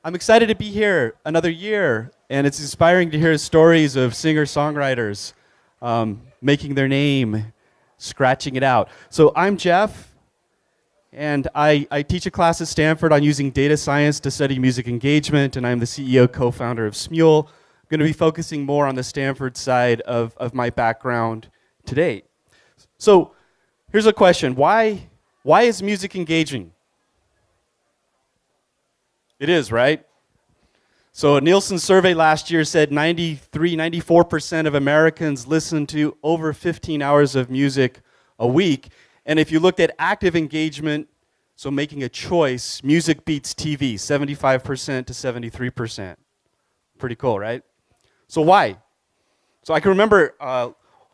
I'm excited to be here another year, and it's inspiring to hear stories of singer-songwriters making their name, scratching it out. So I'm Jeff, and I teach a class at Stanford on using data science to study music engagement, and I'm the CEO, co-founder of Smule. I'm going to be focusing more on the Stanford side of my background today. So here's a question. Why is music engaging? It is, right? So a Nielsen survey last year said 94% of Americans listen to over 15 hours of music a week. And if you looked at active engagement, so making a choice, music beats TV, 75% to 73%. Pretty cool, right? So why? So I can remember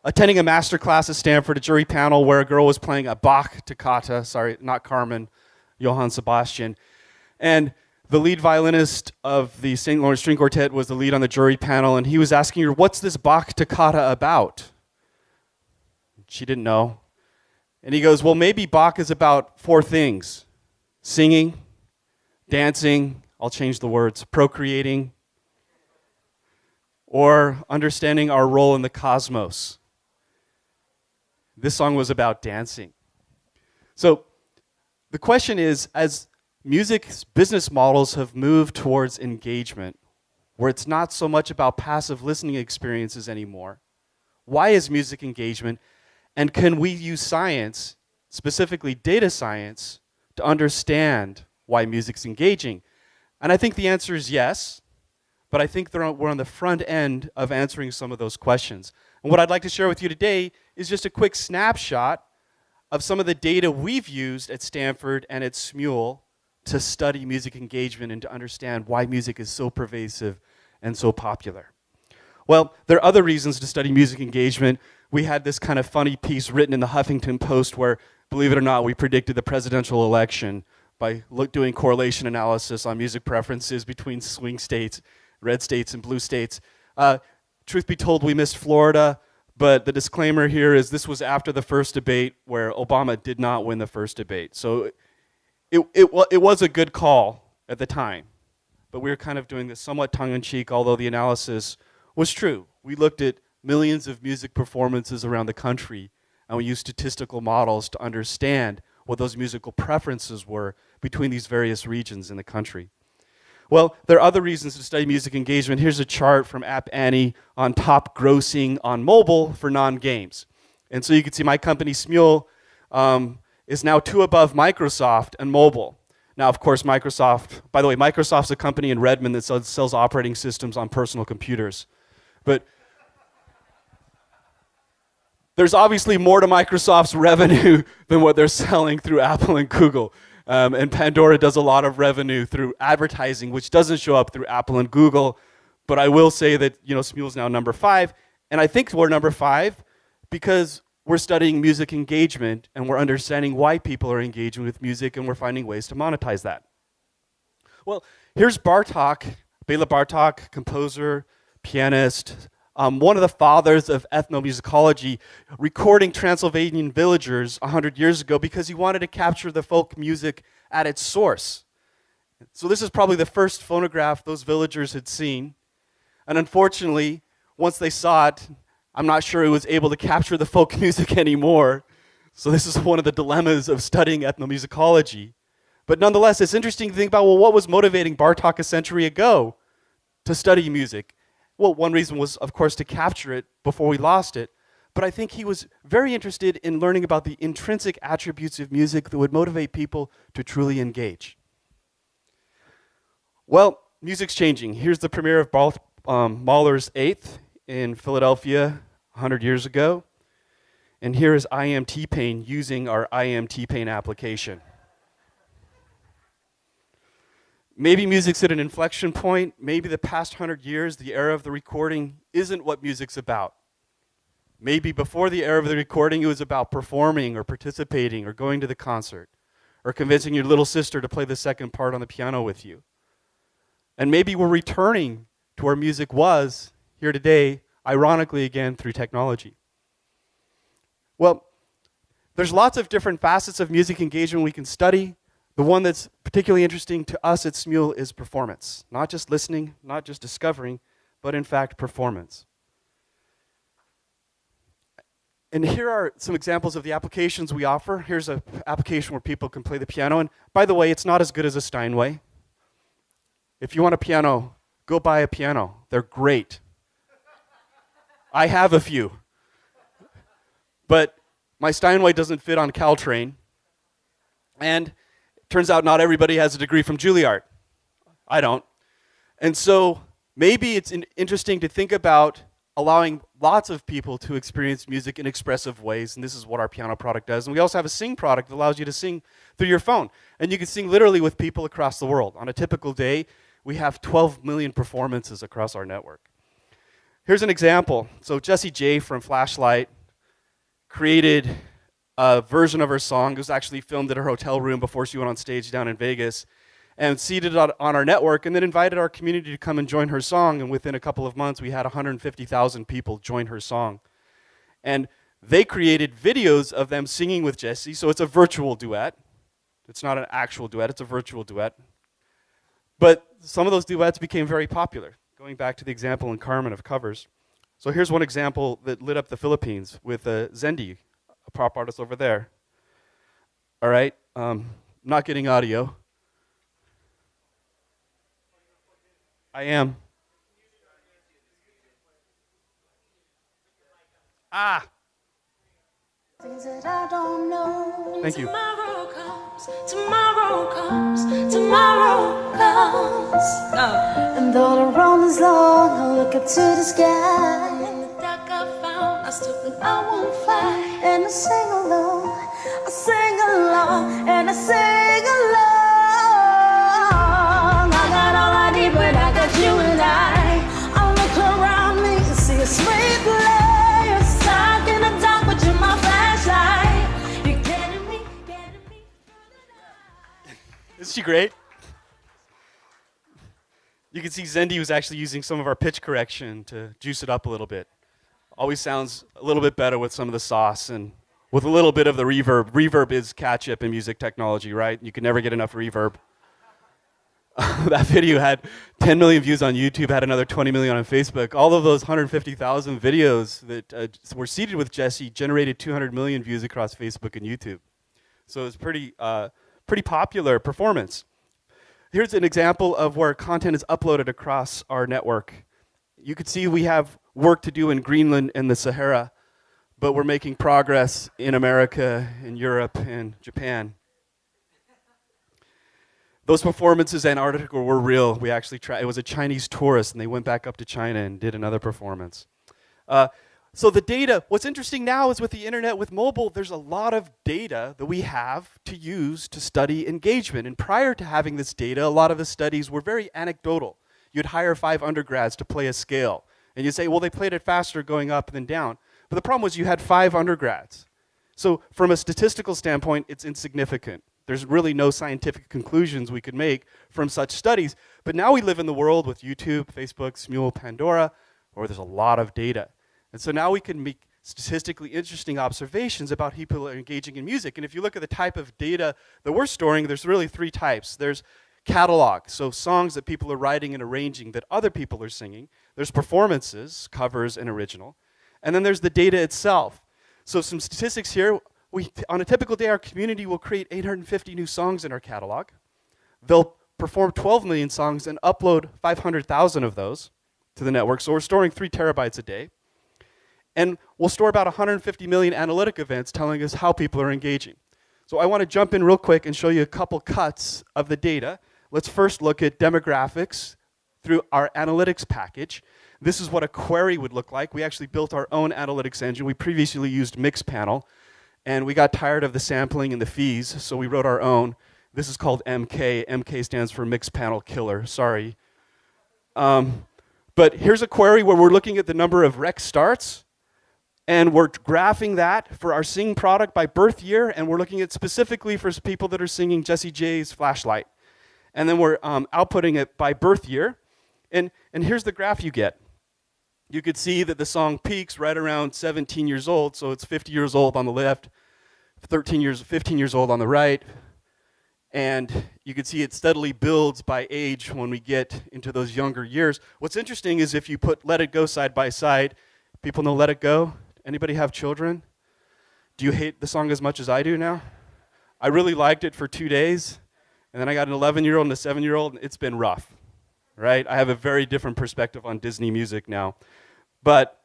attending a master class at Stanford, a jury panel where a girl was playing a Bach toccata, sorry, not Carmen, Johann Sebastian. And the lead violinist of the St. Lawrence String Quartet was the lead on the jury panel, and he was asking her, what's this Bach toccata about? She didn't know. And he goes, well, maybe Bach is about four things: singing, dancing, I'll change the words, procreating, or understanding our role in the cosmos. This song was about dancing. So the question is, as music's business models have moved towards engagement, where it's not so much about passive listening experiences anymore, why is music engagement? And can we use science, specifically data science, to understand why music's engaging? And I think the answer is yes, but I think we're on the front end of answering some of those questions. And what I'd like to share with you today is just a quick snapshot of some of the data we've used at Stanford and at Smule to study music engagement and to understand why music is so pervasive and so popular. Well, there are other reasons to study music engagement. We had this kind of funny piece written in the Huffington Post where, believe it or not, we predicted the presidential election by doing correlation analysis on music preferences between swing states, red states, and blue states. Truth be told, we missed Florida, but the disclaimer here is this was after the first debate where Obama did not win the first debate. So it was a good call at the time, but we were kind of doing this somewhat tongue-in-cheek, although the analysis was true. We looked at millions of music performances around the country, and we used statistical models to understand what those musical preferences were between these various regions in the country. Well, there are other reasons to study music engagement. Here's a chart from App Annie on top grossing on mobile for non-games. And so you can see my company, Smule, is now 2 above Microsoft and mobile. Now, of course, Microsoft, by the way, Microsoft's a company in Redmond that sells operating systems on personal computers. But there's obviously more to Microsoft's revenue than what they're selling through Apple and Google. And Pandora does a lot of revenue through advertising, which doesn't show up through Apple and Google. But I will say that, Smule's now number 5. And I think we're number 5 because we're studying music engagement, and we're understanding why people are engaging with music, and we're finding ways to monetize that. Well, here's Bartók, Béla Bartók, composer, pianist, one of the fathers of ethnomusicology, recording Transylvanian villagers 100 years ago because he wanted to capture the folk music at its source. So this is probably the first phonograph those villagers had seen. And unfortunately, once they saw it, I'm not sure it was able to capture the folk music anymore. So this is one of the dilemmas of studying ethnomusicology. But nonetheless, it's interesting to think about, well, what was motivating Bartók a century ago to study music? Well, one reason was, of course, to capture it before we lost it. But I think he was very interested in learning about the intrinsic attributes of music that would motivate people to truly engage. Well, music's changing. Here's the premiere of Mahler's Eighth in Philadelphia 100 years ago. And here is I Am T-Pain using our I Am T-Pain application. Maybe music's at an inflection point. Maybe the past 100 years, the era of the recording, isn't what music's about. Maybe before the era of the recording, it was about performing or participating or going to the concert or convincing your little sister to play the second part on the piano with you. And maybe we're returning to where music was here today, ironically again, through technology. Well, there's lots of different facets of music engagement we can study, The one that's particularly interesting to us at Smule is performance. Not just listening, not just discovering, but in fact performance. And here are some examples of the applications we offer. Here's an application where people can play the piano. And by the way, it's not as good as a Steinway. If you want a piano, go buy a piano. They're great. I have a few. But my Steinway doesn't fit on Caltrain. And it turns out not everybody has a degree from Juilliard. I don't. And so maybe it's interesting to think about allowing lots of people to experience music in expressive ways, and this is what our piano product does. And we also have a sing product that allows you to sing through your phone. And you can sing literally with people across the world. On a typical day, we have 12 million performances across our network. Here's an example. So Jessie J from Flashlight created a version of her song. It was actually filmed at her hotel room before she went on stage down in Vegas, and seeded it on our network, and then invited our community to come and join her song. And within a couple of months, we had 150,000 people join her song. And they created videos of them singing with Jessie, so it's a virtual duet. It's not an actual duet, it's a virtual duet. But some of those duets became very popular, going back to the example in Carmen of covers. So here's one example that lit up the Philippines with Zendi, a pop artist over there. All right, not getting audio. I am. Things that I don't know. Thank you. Tomorrow comes, tomorrow comes, tomorrow comes. And though the road is long, I look up to the sky. In the dark I found, I still think I won't fly. And I sing along, I sing along, and I sing along. I got all I need, but I got you and I look around me and see a sweet place. Stuck in the dark, but you're my flashlight. You're getting me, getting me. Isn't she great? You can see Zendi was actually using some of our pitch correction to juice it up a little bit. Always sounds a little bit better with some of the sauce and with a little bit of the reverb. Reverb is catch-up in music technology, right? You can never get enough reverb. That video had 10 million views on YouTube, had another 20 million on Facebook. All of those 150,000 videos that were seeded with Jessie generated 200 million views across Facebook and YouTube. So it's pretty popular performance. Here's an example of where content is uploaded across our network. You can see we have work to do in Greenland and the Sahara, but we're making progress in America, in Europe, and Japan. Those performances in Antarctica were real. We actually it was a Chinese tourist, and they went back up to China and did another performance. So the data, what's interesting now is with the internet, with mobile, there's a lot of data that we have to use to study engagement. And prior to having this data, a lot of the studies were very anecdotal. You'd hire 5 undergrads to play a scale. And you'd say, well, they played it faster going up than down. But the problem was you had 5 undergrads. So from a statistical standpoint, it's insignificant. There's really no scientific conclusions we could make from such studies. But now we live in the world with YouTube, Facebook, Smule, Pandora, where there's a lot of data. And so now we can make statistically interesting observations about how people are engaging in music. And if you look at the type of data that we're storing, there's really 3 types. There's catalog, so songs that people are writing and arranging that other people are singing. There's performances, covers and original. And then there's the data itself. So some statistics here. On a typical day, our community will create 850 new songs in our catalog. They'll perform 12 million songs and upload 500,000 of those to the network. So we're storing 3 terabytes a day. And we'll store about 150 million analytic events telling us how people are engaging. So I want to jump in real quick and show you a couple cuts of the data. Let's first look at demographics through our analytics package. This is what a query would look like. We actually built our own analytics engine. We previously used Mixpanel, and we got tired of the sampling and the fees, so we wrote our own. This is called MK. MK stands for Mixpanel Killer, sorry. But here's a query where we're looking at the number of rec starts, and we're graphing that for our sing product by birth year, and we're looking at specifically for people that are singing Jessie J's Flashlight. And then we're outputting it by birth year. And here's the graph you get. You could see that the song peaks right around 17 years old, so it's 50 years old on the left, 15 years old on the right, And you can see it steadily builds by age when we get into those younger years. What's interesting is if you put Let It Go side by side, people know Let It Go? Anybody have children? Do you hate the song as much as I do now? I really liked it for 2 days, and then I got an 11-year-old and a 7-year-old, and it's been rough, right? I have a very different perspective on Disney music now. But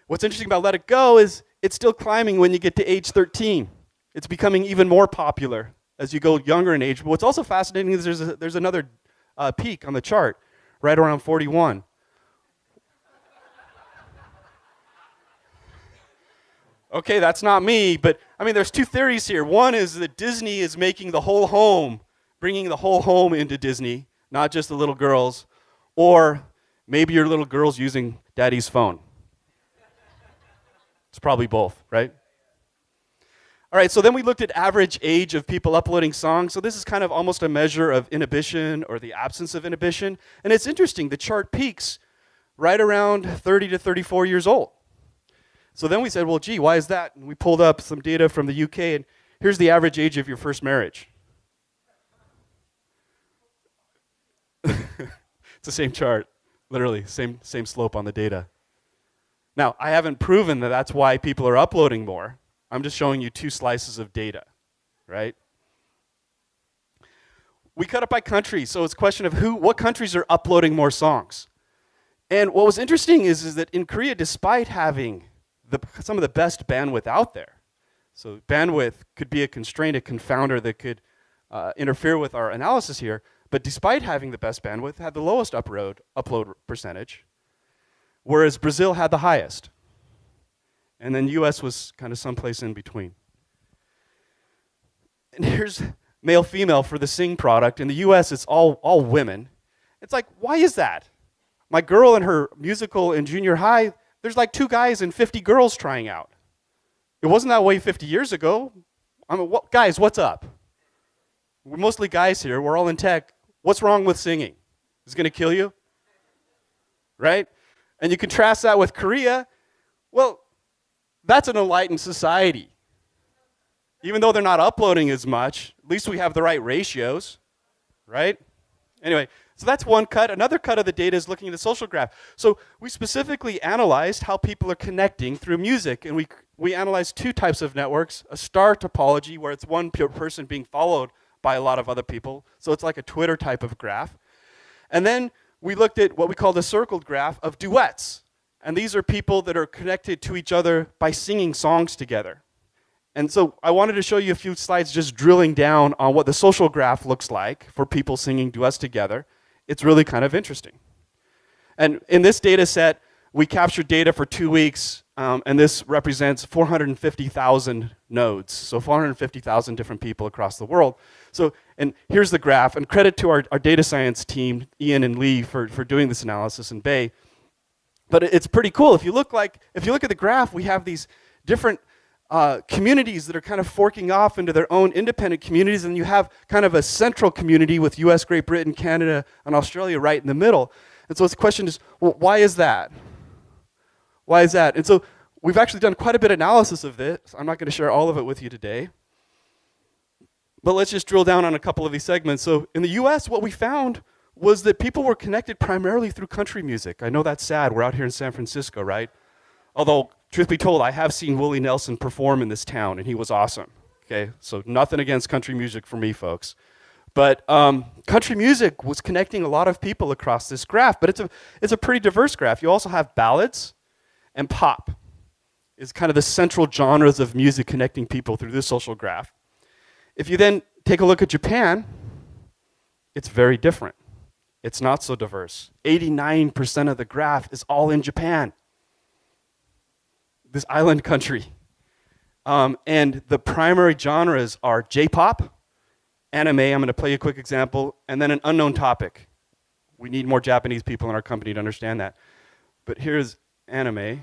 what's interesting about Let It Go is it's still climbing when you get to age 13. It's becoming even more popular as you go younger in age. But what's also fascinating is there's another peak on the chart, right around 41. Okay, that's not me, but I mean, there's two theories here. One is that Disney is making the whole home, bringing the whole home into Disney, not just the little girls, or maybe your little girl's using daddy's phone. It's probably both, right? All right, so then we looked at average age of people uploading songs. So this is kind of almost a measure of inhibition or the absence of inhibition. And it's interesting, the chart peaks right around 30 to 34 years old. So then we said, well, gee, why is that? And we pulled up some data from the UK, and here's the average age of your first marriage. It's the same chart, literally, same slope on the data. Now, I haven't proven that that's why people are uploading more. I'm just showing you two slices of data, right? We cut it by country, so it's a question of what countries are uploading more songs. And what was interesting is that in Korea, despite having some of the best bandwidth out there, so bandwidth could be a constraint, a confounder that could interfere with our analysis here, but despite having the best bandwidth, had the lowest upload percentage, whereas Brazil had the highest. And then US was kind of someplace in between. And here's male-female for the Sing product. In the US, it's all women. It's like, why is that? My girl in her musical in junior high, there's like 2 guys and 50 girls trying out. It wasn't that way 50 years ago. I mean, guys, what's up? We're mostly guys here. We're all in tech. What's wrong with singing? Is it going to kill you? Right? And you contrast that with Korea. Well, that's an enlightened society. Even though they're not uploading as much, at least we have the right ratios, right? Anyway, so that's one cut. Another cut of the data is looking at the social graph. So we specifically analyzed how people are connecting through music, and we analyzed 2 types of networks, a star topology, where it's one person being followed by a lot of other people, so it's like a Twitter type of graph. And then we looked at what we call the circled graph of duets. And these are people that are connected to each other by singing songs together. And so I wanted to show you a few slides just drilling down on what the social graph looks like for people singing duets together. It's really kind of interesting. And in this data set, we captured data for 2 weeks, and this represents 450,000 nodes, so 450,000 different people across the world. So, and here's the graph, and credit to our data science team, Ian and Lee, for doing this analysis, and Bay. But it's pretty cool. If you look at the graph, we have these different communities that are kind of forking off into their own independent communities, and you have kind of a central community with US, Great Britain, Canada, and Australia right in the middle. And so the question is, well, why is that? Why is that? And so we've actually done quite a bit of analysis of this. I'm not going to share all of it with you today. But let's just drill down on a couple of these segments. So in the US, what we found was that people were connected primarily through country music. I know that's sad. We're out here in San Francisco, right? Although, truth be told, I have seen Willie Nelson perform in this town, and he was awesome. Okay, so nothing against country music for me, folks. But country music was connecting a lot of people across this graph, but it's a pretty diverse graph. You also have ballads and pop is kind of the central genres of music connecting people through this social graph. If you then take a look at Japan, it's very different. It's not so diverse. 89% of the graph is all in Japan, this island country. And the primary genres are J-pop, anime, I'm going to play you a quick example, and then an unknown topic. We need more Japanese people in our company to understand that. But here's anime.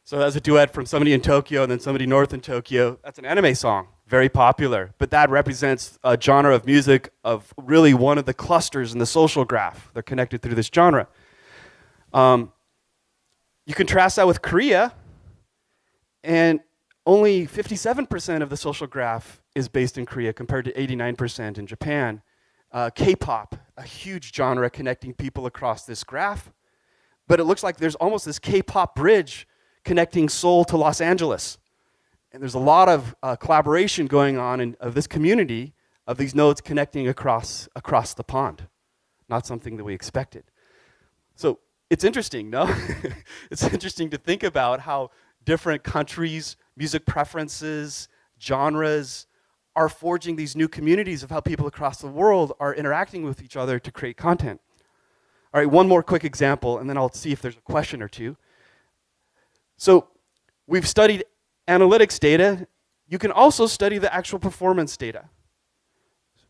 So that's a duet from somebody in Tokyo and then somebody north in Tokyo. That's an anime song, very popular. But that represents a genre of music of really one of the clusters in the social graph. They're connected through this genre. You contrast that with Korea, and only 57% of the social graph is based in Korea compared to 89% in Japan. K-pop, a huge genre connecting people across this graph. But it looks like there's almost this K-pop bridge connecting Seoul to Los Angeles. And there's a lot of collaboration going on of this community of these nodes connecting across the pond. Not something that we expected. So it's interesting, no? It's interesting to think about how different countries, music preferences, genres are forging these new communities of how people across the world are interacting with each other to create content. All right, one more quick example, and then I'll see if there's a question or two. So we've studied analytics data. You can also study the actual performance data.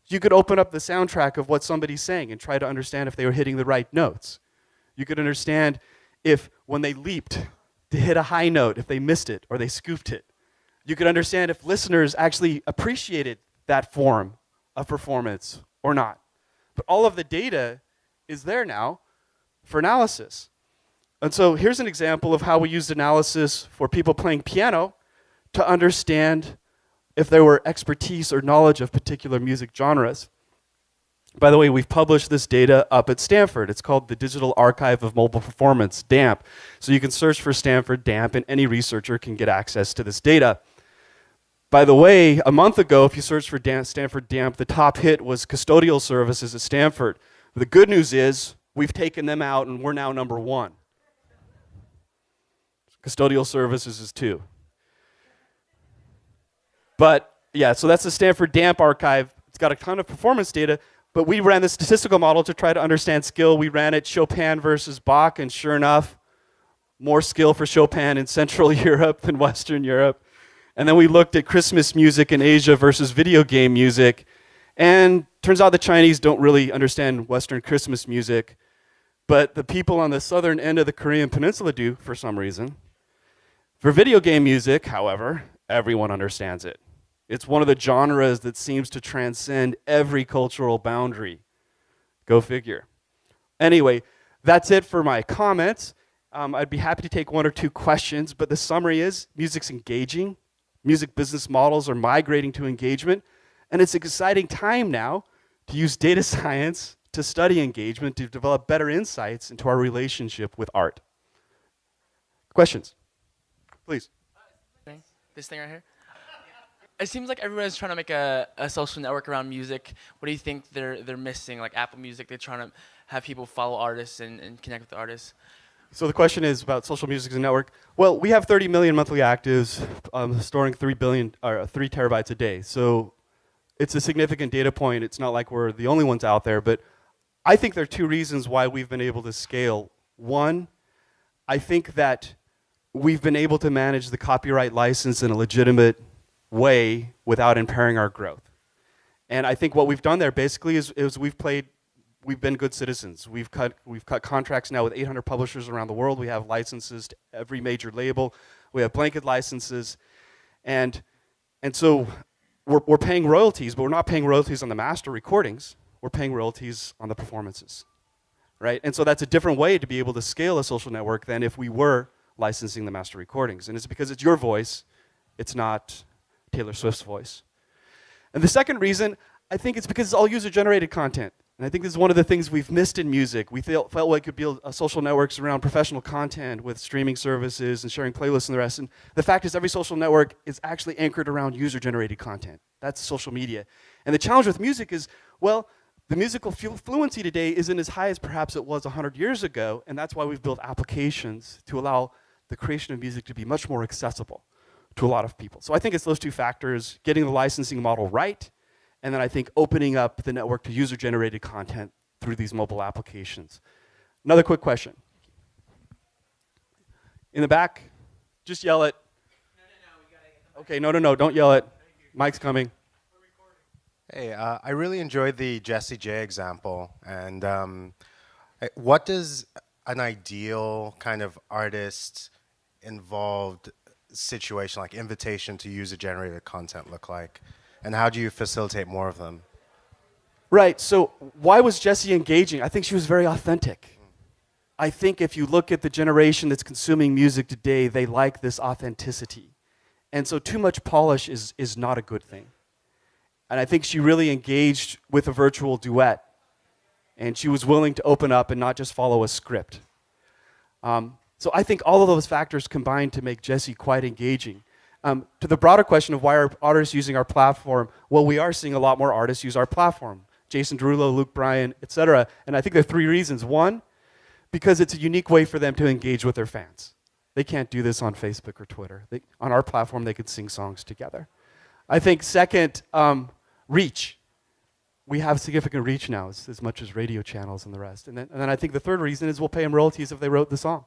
You could open up the soundtrack of what somebody's saying and try to understand if they were hitting the right notes. You could understand if when they leaped to hit a high note, if they missed it or they scooped it. You could understand if listeners actually appreciated that form of performance or not. But all of the data is there now for analysis. And so here's an example of how we used analysis for people playing piano to understand if there were expertise or knowledge of particular music genres. By the way, we've published this data up at Stanford. It's called the Digital Archive of Mobile Performance, DAMP. So you can search for Stanford DAMP, and any researcher can get access to this data. By the way, a month ago, if you search for Stanford DAMP, the top hit was custodial services at Stanford. The good news is we've taken them out, and we're now number 1. Custodial services is 2. But yeah, so that's the Stanford DAMP archive. It's got a ton of performance data, but we ran the statistical model to try to understand skill. We ran it Chopin versus Bach, and sure enough, more skill for Chopin in Central Europe than Western Europe. And then we looked at Christmas music in Asia versus video game music, and turns out the Chinese don't really understand Western Christmas music, but the people on the southern end of the Korean peninsula do for some reason. For video game music, however, everyone understands it. It's one of the genres that seems to transcend every cultural boundary. Go figure. Anyway, that's it for my comments. I'd be happy to take 1 or 2 questions, but the summary is music's engaging. Music business models are migrating to engagement, and it's an exciting time now to use data science to study engagement, to develop better insights into our relationship with art. Questions? Please. This thing right here. It seems like everyone's trying to make a social network around music. What do you think they're missing? Like Apple Music, they're trying to have people follow artists and connect with artists. So the question is about social music as a network. Well, we have 30 million monthly actives, storing 3 terabytes a day. So it's a significant data point. It's not like we're the only ones out there, but I think there are 2 reasons why we've been able to scale. One, I think that we've been able to manage the copyright license in a legitimate way without impairing our growth. And I think what we've done there basically is we've been good citizens. We've cut contracts now with 800 publishers around the world. We have licenses to every major label. We have blanket licenses. And so we're paying royalties, but we're not paying royalties on the master recordings. We're paying royalties on the performances, right? And so that's a different way to be able to scale a social network than if we were licensing the master recordings. And it's because it's your voice. It's not Taylor Swift's voice. And the second reason, I think it's because it's all user-generated content. And I think this is one of the things we've missed in music. We felt like we could build social networks around professional content with streaming services and sharing playlists and the rest. And the fact is every social network is actually anchored around user-generated content. That's social media. And the challenge with music is, well, the musical fluency today isn't as high as perhaps it was 100 years ago, and that's why we've built applications to allow the creation of music to be much more accessible to a lot of people. So I think it's those 2 factors, getting the licensing model right, and then I think opening up the network to user-generated content through these mobile applications. Another quick question. In the back, just yell it. Okay, no, don't yell it. Mic's coming. Hey, I really enjoyed the Jessie J example. And what does an ideal kind of artist involved situation, like invitation to user-generated content, look like? And how do you facilitate more of them? Right, so why was Jessie engaging? I think she was very authentic. I think if you look at the generation that's consuming music today, they like this authenticity. And so too much polish is not a good thing. And I think she really engaged with a virtual duet. And she was willing to open up and not just follow a script. So I think all of those factors combined to make Jessie quite engaging. To the broader question of why are artists using our platform, well, we are seeing a lot more artists use our platform. Jason Derulo, Luke Bryan, etc. And I think there are 3 reasons. One, because it's a unique way for them to engage with their fans. They can't do this on Facebook or Twitter. On our platform, they could sing songs together. I think second, reach. We have significant reach now, as much as radio channels and the rest. And then I think the third reason is we'll pay them royalties if they wrote the song,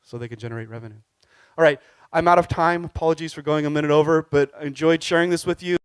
so they can generate revenue. All right, I'm out of time. Apologies for going a minute over, but I enjoyed sharing this with you.